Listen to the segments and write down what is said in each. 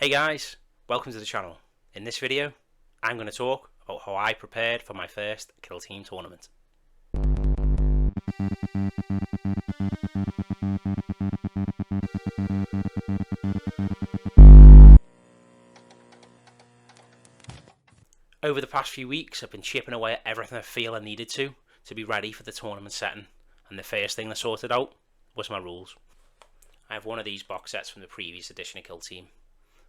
Hey guys, welcome to the channel. In this video, I'm going to talk about how I prepared for my first Kill Team tournament. Over the past few weeks, I've been chipping away at everything I feel I needed to be ready for the tournament setting, and the first thing I sorted out was my rules. I have one of these box sets from the previous edition of Kill Team.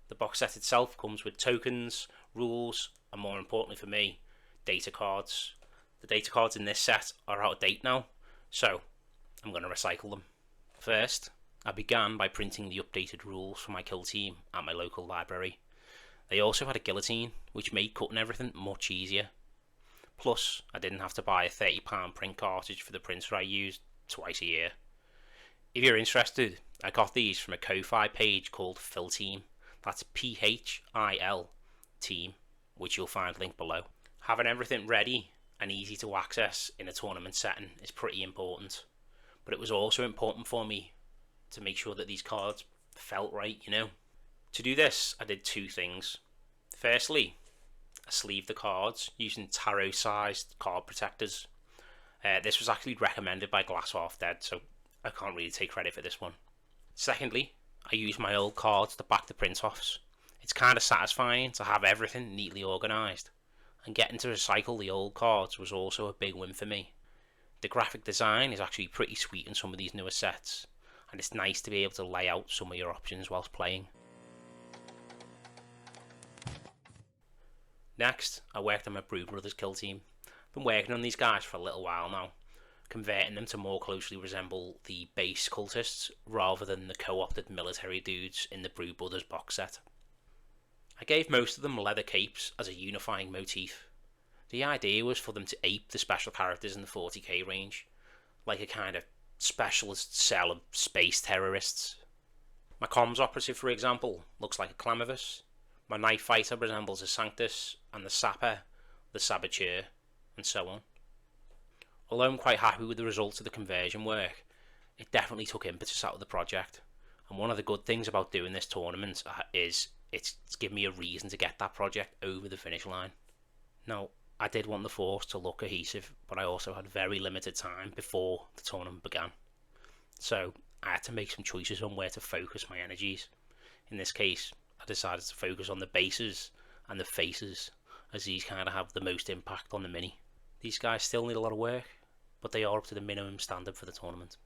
The box set itself comes with tokens, rules, and more importantly for me, data cards. The data cards in this set are out of date now, so I'm going to recycle them. First, I began by printing the updated rules for my Kill Team at my local library. They also had a guillotine, which made cutting everything much easier. Plus, I didn't have to buy a £30 print cartridge for the printer I used twice a year. If you're interested, I got these from a Ko-Fi page called Phil Team. That's PHIL Team, which you'll find linked below. Having everything ready and easy to access in a tournament setting is pretty important, but it was also important for me to make sure that these cards felt right, To do this, I did two things. Firstly, I sleeved the cards using tarot-sized card protectors. This was actually recommended by Glass Half Dead, so I can't really take credit for this one. Secondly, I use my old cards to back the print-offs. It's kind of satisfying to have everything neatly organised, and getting to recycle the old cards was also a big win for me. The graphic design is actually pretty sweet in some of these newer sets, and it's nice to be able to lay out some of your options whilst playing. Next, I worked on my Brood Brothers Kill Team. I've been working on these guys for a little while now, converting them to more closely resemble the base cultists rather than the co-opted military dudes in the Brood Brothers box set. I gave most of them leather capes as a unifying motif. The idea was for them to ape the special characters in the 40k range, like a kind of specialist cell of space terrorists. My comms operative, for example, looks like a Clamavus. My knife fighter resembles a Sanctus, and the sapper, the Saboteur, and so on. Although I'm quite happy with the results of the conversion work, it definitely took impetus out of the project, and one of the good things about doing this tournament is it's given me a reason to get that project over the finish line. Now, I did want the force to look cohesive, but I also had very limited time before the tournament began, so I had to make some choices on where to focus my energies. In this case, I decided to focus on the bases and the faces, as these kind of have the most impact on the mini. These guys still need a lot of work, but they are up to the minimum standard for the tournament.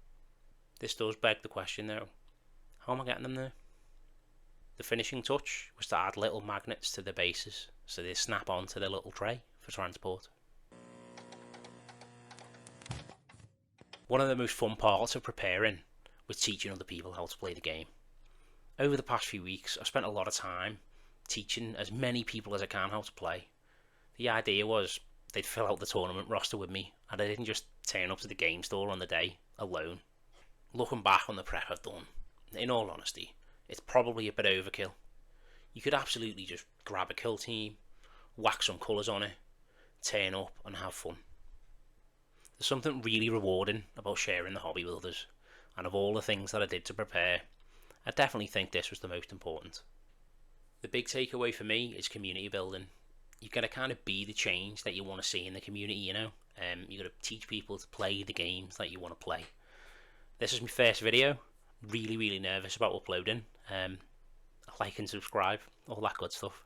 This does beg the question though, how am I getting them there? The finishing touch was to add little magnets to the bases, so they snap onto the little tray for transport. One of the most fun parts of preparing was teaching other people how to play the game. Over the past few weeks, I've spent a lot of time teaching as many people as I can how to play. The idea was they'd fill out the tournament roster with me, and I didn't just turn up to the game store on the day alone. Looking back on the prep I've done, in all honesty, it's probably a bit overkill. You could absolutely just grab a Kill Team, whack some colours on it, turn up and have fun. There's something really rewarding about sharing the hobby with others, and of all the things that I did to prepare, I definitely think this was the most important. The big takeaway for me is community building. You've got to kind of be the change that you want to see in the community, You've got to teach people to play the games that you want to play. This is my first video. Really nervous about uploading. Like and subscribe, all that good stuff.